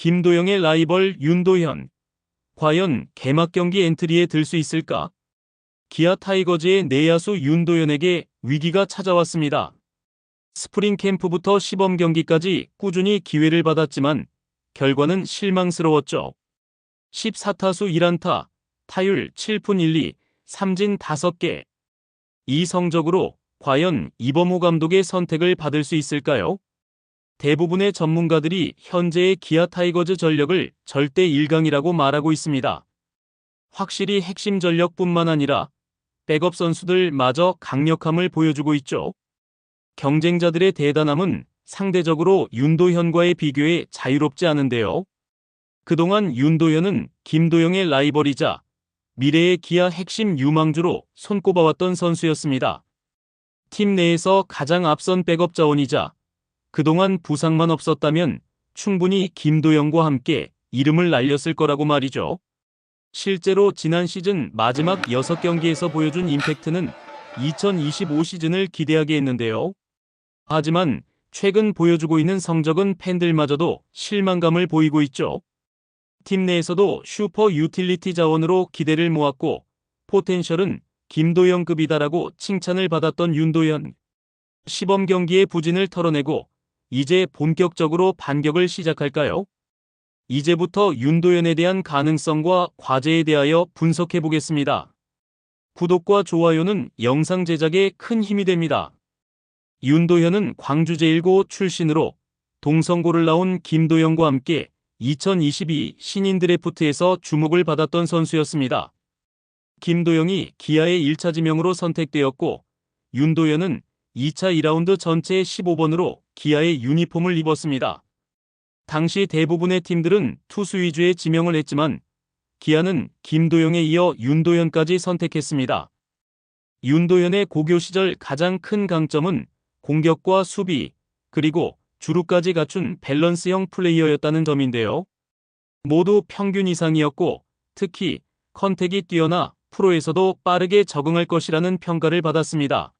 김도영의 라이벌 윤도현. 과연 개막 경기 엔트리에 들 수 있을까? 기아 타이거즈의 내야수 윤도현에게 위기가 찾아왔습니다. 스프링 캠프부터 시범 경기까지 꾸준히 기회를 받았지만 결과는 실망스러웠죠. 14타수 1안타, 타율 7푼 1리, 삼진 5개. 이 성적으로 과연 이범호 감독의 선택을 받을 수 있을까요? 대부분의 전문가들이 현재의 기아 타이거즈 전력을 절대 1강이라고 말하고 있습니다. 확실히 핵심 전력뿐만 아니라 백업 선수들마저 강력함을 보여주고 있죠. 경쟁자들의 대단함은 상대적으로 윤도현과의 비교에 자유롭지 않은데요. 그동안 윤도현은 김도영의 라이벌이자 미래의 기아 핵심 유망주로 손꼽아왔던 선수였습니다. 팀 내에서 가장 앞선 백업 자원이자 그동안 부상만 없었다면 충분히 김도영과 함께 이름을 날렸을 거라고 말이죠. 실제로 지난 시즌 마지막 6경기에서 보여준 임팩트는 2025 시즌을 기대하게 했는데요. 하지만 최근 보여주고 있는 성적은 팬들마저도 실망감을 보이고 있죠. 팀 내에서도 슈퍼 유틸리티 자원으로 기대를 모았고 포텐셜은 김도영급이다라고 칭찬을 받았던 윤도현. 시범 경기의 부진을 털어내고 이제 본격적으로 반격을 시작할까요? 이제부터 윤도현에 대한 가능성과 과제에 대하여 분석해 보겠습니다. 구독과 좋아요는 영상 제작에 큰 힘이 됩니다. 윤도현은 광주 제1고 출신으로 동성고를 나온 김도영과 함께 2022 신인 드래프트에서 주목을 받았던 선수였습니다. 김도영이 기아의 1차 지명으로 선택되었고 윤도현은 2차 2라운드 전체 15번으로 기아의 유니폼을 입었습니다. 당시 대부분의 팀들은 투수 위주의 지명을 했지만 기아는 김도영에 이어 윤도현까지 선택했습니다. 윤도현의 고교 시절 가장 큰 강점은 공격과 수비, 그리고 주루까지 갖춘 밸런스형 플레이어였다는 점인데요. 모두 평균 이상이었고 특히 컨택이 뛰어나 프로에서도 빠르게 적응할 것이라는 평가를 받았습니다.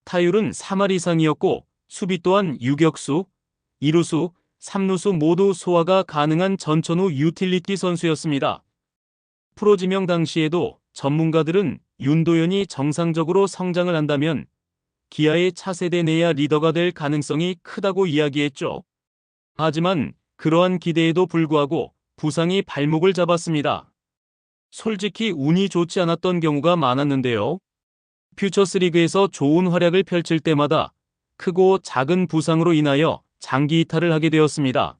타율은 3할 이상이었고 수비 또한 유격수, 2루수, 3루수 모두 소화가 가능한 전천후 유틸리티 선수였습니다. 프로 지명 당시에도 전문가들은 윤도현이 정상적으로 성장을 한다면 기아의 차세대 내야 리더가 될 가능성이 크다고 이야기했죠. 하지만 그러한 기대에도 불구하고 부상이 발목을 잡았습니다. 솔직히 운이 좋지 않았던 경우가 많았는데요. 퓨처스리그에서 좋은 활약을 펼칠 때마다 크고 작은 부상으로 인하여 장기 이탈을 하게 되었습니다.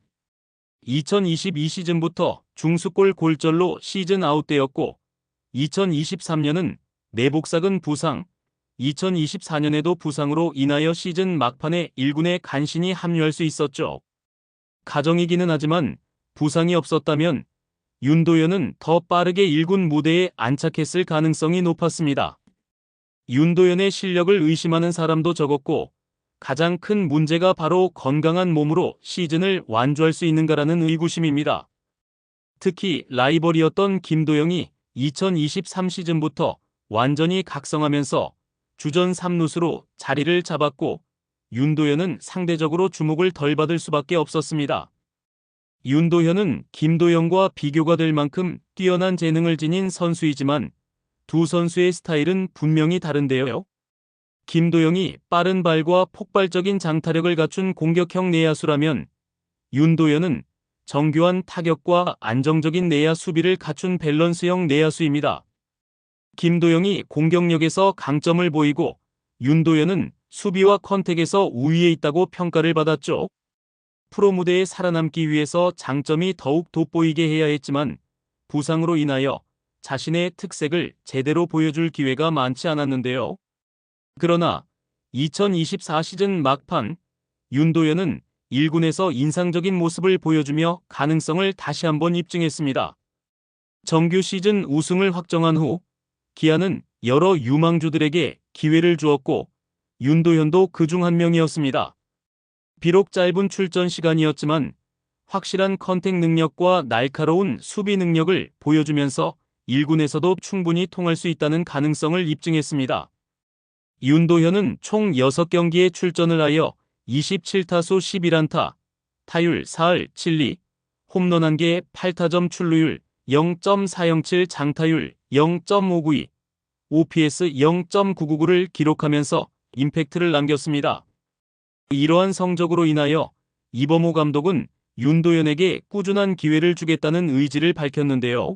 2022 시즌부터 중수골 골절로 시즌 아웃되었고 2023년은 내복사근 부상, 2024년에도 부상으로 인하여 시즌 막판에 1군에 간신히 합류할 수 있었죠. 가정이기는 하지만 부상이 없었다면 윤도현은 더 빠르게 1군 무대에 안착했을 가능성이 높았습니다. 윤도현의 실력을 의심하는 사람도 적었고 가장 큰 문제가 바로 건강한 몸으로 시즌을 완주할 수 있는가라는 의구심입니다. 특히 라이벌이었던 김도영이 2023 시즌부터 완전히 각성하면서 주전 3루수로 자리를 잡았고 윤도현은 상대적으로 주목을 덜 받을 수밖에 없었습니다. 윤도현은 김도영과 비교가 될 만큼 뛰어난 재능을 지닌 선수이지만 두 선수의 스타일은 분명히 다른데요. 김도영이 빠른 발과 폭발적인 장타력을 갖춘 공격형 내야수라면 윤도현은 정교한 타격과 안정적인 내야 수비를 갖춘 밸런스형 내야수입니다. 김도영이 공격력에서 강점을 보이고 윤도현은 수비와 컨택에서 우위에 있다고 평가를 받았죠. 프로 무대에 살아남기 위해서 장점이 더욱 돋보이게 해야 했지만 부상으로 인하여 자신의 특색을 제대로 보여줄 기회가 많지 않았는데요. 그러나 2024 시즌 막판 윤도현은 1군에서 인상적인 모습을 보여주며 가능성을 다시 한번 입증했습니다. 정규 시즌 우승을 확정한 후 기아는 여러 유망주들에게 기회를 주었고 윤도현도 그중 한 명이었습니다. 비록 짧은 출전 시간이었지만 확실한 컨택 능력과 날카로운 수비 능력을 보여주면서 1군에서도 충분히 통할 수 있다는 가능성을 입증했습니다. 윤도현은 총 6경기에 출전을 하여 27타수 11안타, 타율 4할 7리, 홈런 1개, 8타점 출루율 0.407, 장타율 0.592, OPS 0.999를 기록하면서 임팩트를 남겼습니다. 이러한 성적으로 인하여 이범호 감독은 윤도현에게 꾸준한 기회를 주겠다는 의지를 밝혔는데요.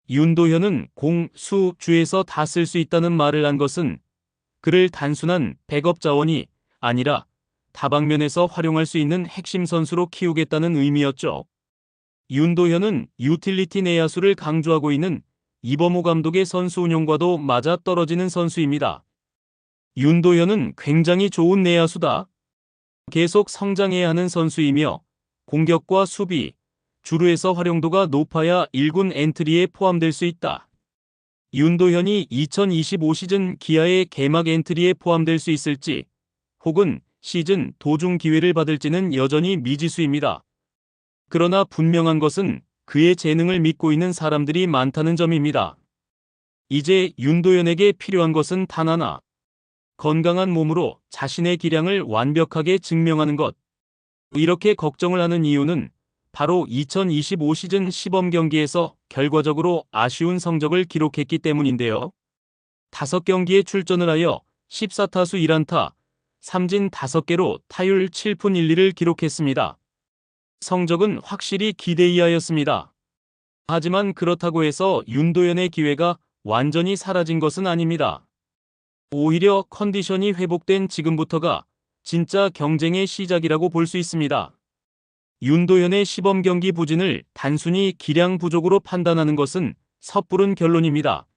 윤도현은 공, 수, 주에서 다 쓸 수 있다는 말을 한 것은 그를 단순한 백업 자원이 아니라 다방면에서 활용할 수 있는 핵심 선수로 키우겠다는 의미였죠. 윤도현은 유틸리티 내야수를 강조하고 있는 이범호 감독의 선수 운용과도 맞아떨어지는 선수입니다. 윤도현은 굉장히 좋은 내야수다. 계속 성장해야 하는 선수이며 공격과 수비, 주루에서 활용도가 높아야 1군 엔트리에 포함될 수 있다. 윤도현이 2025 시즌 기아의 개막 엔트리에 포함될 수 있을지 혹은 시즌 도중 기회를 받을지는 여전히 미지수입니다. 그러나 분명한 것은 그의 재능을 믿고 있는 사람들이 많다는 점입니다. 이제 윤도현에게 필요한 것은 단 하나. 건강한 몸으로 자신의 기량을 완벽하게 증명하는 것. 이렇게 걱정을 하는 이유는 바로 2025 시즌 시범 경기에서 결과적으로 아쉬운 성적을 기록했기 때문인데요. 5경기에 출전을 하여 14타수 1안타, 삼진 5개로 타율 7푼 1리를 기록했습니다. 성적은 확실히 기대 이하였습니다. 하지만 그렇다고 해서 윤도현의 기회가 완전히 사라진 것은 아닙니다. 오히려 컨디션이 회복된 지금부터가 진짜 경쟁의 시작이라고 볼 수 있습니다. 윤도현의 시범 경기 부진을 단순히 기량 부족으로 판단하는 것은 섣부른 결론입니다.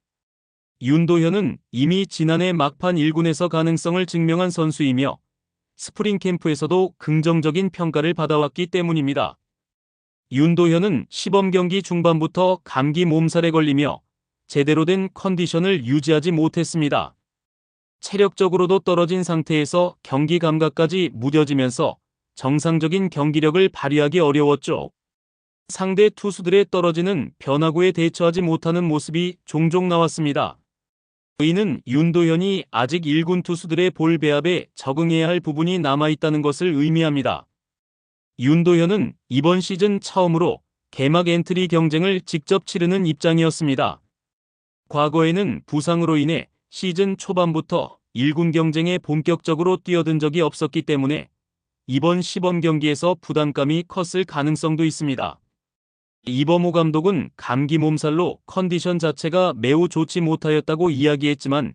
윤도현은 이미 지난해 막판 1군에서 가능성을 증명한 선수이며 스프링 캠프에서도 긍정적인 평가를 받아왔기 때문입니다. 윤도현은 시범 경기 중반부터 감기 몸살에 걸리며 제대로 된 컨디션을 유지하지 못했습니다. 체력적으로도 떨어진 상태에서 경기 감각까지 무뎌지면서 정상적인 경기력을 발휘하기 어려웠죠. 상대 투수들의 떨어지는 변화구에 대처하지 못하는 모습이 종종 나왔습니다. 이는 윤도현이 아직 1군 투수들의 볼 배합에 적응해야 할 부분이 남아있다는 것을 의미합니다. 윤도현은 이번 시즌 처음으로 개막 엔트리 경쟁을 직접 치르는 입장이었습니다. 과거에는 부상으로 인해 시즌 초반부터 1군 경쟁에 본격적으로 뛰어든 적이 없었기 때문에 이번 시범 경기에서 부담감이 컸을 가능성도 있습니다. 이범호 감독은 감기 몸살로 컨디션 자체가 매우 좋지 못하였다고 이야기했지만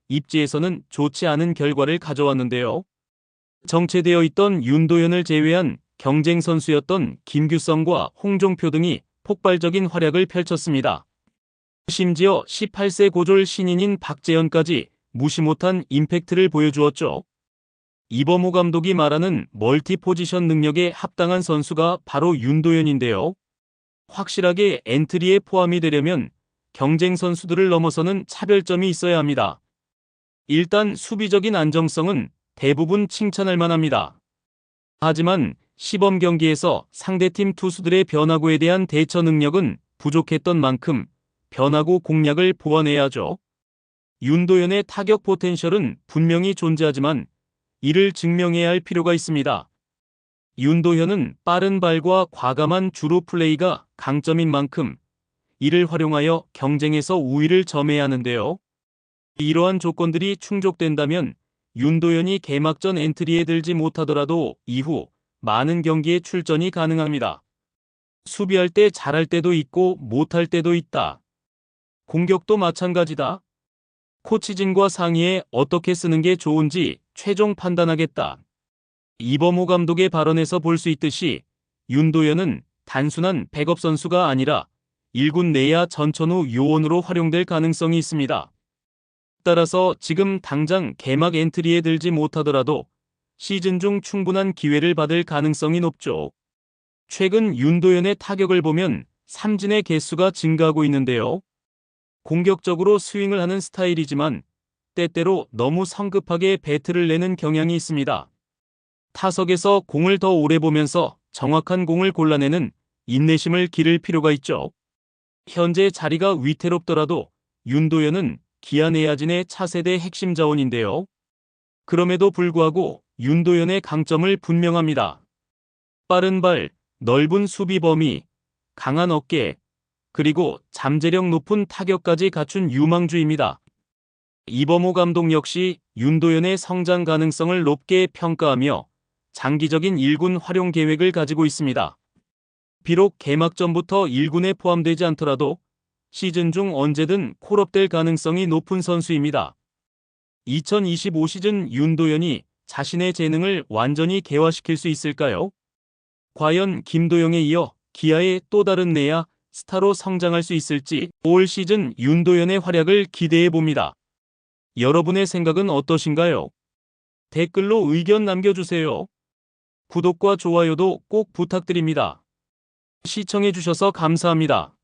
입지에서는 좋지 않은 결과를 가져왔는데요. 정체되어 있던 윤도현을 제외한 경쟁 선수였던 김규성과 홍종표 등이 폭발적인 활약을 펼쳤습니다. 심지어 18세 고졸 신인인 박재현까지 무시 못한 임팩트를 보여주었죠. 이범호 감독이 말하는 멀티 포지션 능력에 합당한 선수가 바로 윤도현인데요. 확실하게 엔트리에 포함이 되려면 경쟁 선수들을 넘어서는 차별점이 있어야 합니다. 일단 수비적인 안정성은 대부분 칭찬할 만합니다. 하지만 시범 경기에서 상대팀 투수들의 변화구에 대한 대처 능력은 부족했던 만큼 변화구 공략을 보완해야죠. 윤도현의 타격 포텐셜은 분명히 존재하지만 이를 증명해야 할 필요가 있습니다. 윤도현은 빠른 발과 과감한 주루 플레이가 강점인 만큼 이를 활용하여 경쟁에서 우위를 점해야 하는데요. 이러한 조건들이 충족된다면 윤도현이 개막전 엔트리에 들지 못하더라도 이후 많은 경기에 출전이 가능합니다. 수비할 때 잘할 때도 있고 못할 때도 있다. 공격도 마찬가지다. 코치진과 상의해 어떻게 쓰는 게 좋은지 최종 판단하겠다. 이범호 감독의 발언에서 볼 수 있듯이 윤도현은 단순한 백업 선수가 아니라 1군 내야 전천후 요원으로 활용될 가능성이 있습니다. 따라서 지금 당장 개막 엔트리에 들지 못하더라도 시즌 중 충분한 기회를 받을 가능성이 높죠. 최근 윤도현의 타격을 보면 삼진의 개수가 증가하고 있는데요. 공격적으로 스윙을 하는 스타일이지만 때때로 너무 성급하게 배트를 내는 경향이 있습니다. 타석에서 공을 더 오래 보면서 정확한 공을 골라내는 인내심을 기를 필요가 있죠. 현재 자리가 위태롭더라도 윤도현은 기아 내야진의 차세대 핵심 자원인데요. 그럼에도 불구하고 윤도현의 강점을 분명합니다. 빠른 발, 넓은 수비 범위, 강한 어깨, 그리고 잠재력 높은 타격까지 갖춘 유망주입니다. 이범호 감독 역시 윤도현의 성장 가능성을 높게 평가하며 장기적인 1군 활용 계획을 가지고 있습니다. 비록 개막전부터 1군에 포함되지 않더라도 시즌 중 언제든 콜업될 가능성이 높은 선수입니다. 2025 시즌 윤도현이 자신의 재능을 완전히 개화시킬 수 있을까요? 과연 김도영에 이어 기아의 또 다른 내야 스타로 성장할 수 있을지 올 시즌 윤도현의 활약을 기대해 봅니다. 여러분의 생각은 어떠신가요? 댓글로 의견 남겨주세요. 구독과 좋아요도 꼭 부탁드립니다. 시청해주셔서 감사합니다.